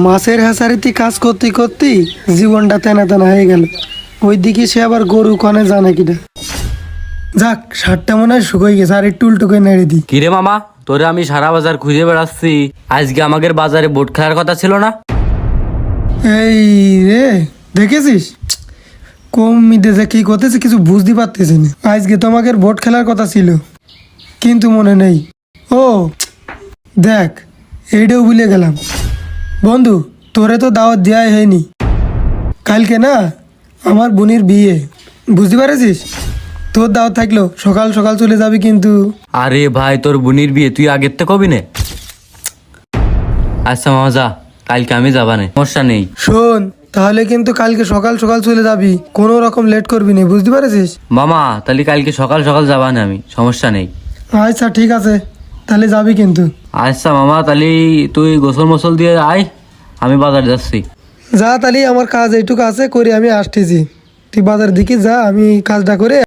মাছের হ্যাচারিতে কাজ করতে করতে জীবনটা তেনা তেনা হয়ে গেল। ওইদিকে সে আবার গরু কনে জানে কিনা। যাক, শার্টটা মনে হয় শুকিয়ে গেছে, আর একটু উল্টো করে নেড়ে দিই। কিরে মামা, তোরে আমি সারা বাজার খুঁজে বেড়াচ্ছি, আজকে আমাদের বাজারে বোট খেলার কথা ছিল না? এই রে, দেখেছিস কম মিদেছে কি করতেছে, কিছু বুঝতে পারতেছি না। আজকে তোমাকে বোট খেলার কথা ছিল, কিন্তু মনে নেই। ও দেখ, এইটাও ভুলে গেলাম। বন্ধু, তোরে তো দাওয়াত দেওয়াই হয়নি। কালকে না আমার বোনের বিয়ে, বুঝতে পারছিস? তোর দাওয়াত থাকলো সকাল সকাল চলে যাবি কিন্তু। আরে ভাই, তোর বোনের বিয়ে তুই আগের তো কবি নে। আচ্ছা মামা যা, কালকে আমি যাবা না, সমস্যা নেই। শোন, তাহলে কিন্তু কালকে সকাল সকাল চলে যাবি, কোনো রকম লেট করবি না, বুঝতে পারছিস? মামা তাহলে কালকে সকাল সকাল যাবা না, আমি সমস্যা নেই। আচ্ছা ঠিক আছে, তাহলে যাবি কিন্তু। আচ্ছা মামা, তাহলে তুই গোসল মোসল দিয়ে আয়, আমি বাজার যাচ্ছি। যা, তাহলে আমার কাজ এইটুকু আছে, করে আমি আসতেছি। তুই বাজার দিকে যা, আমি কাজটা করে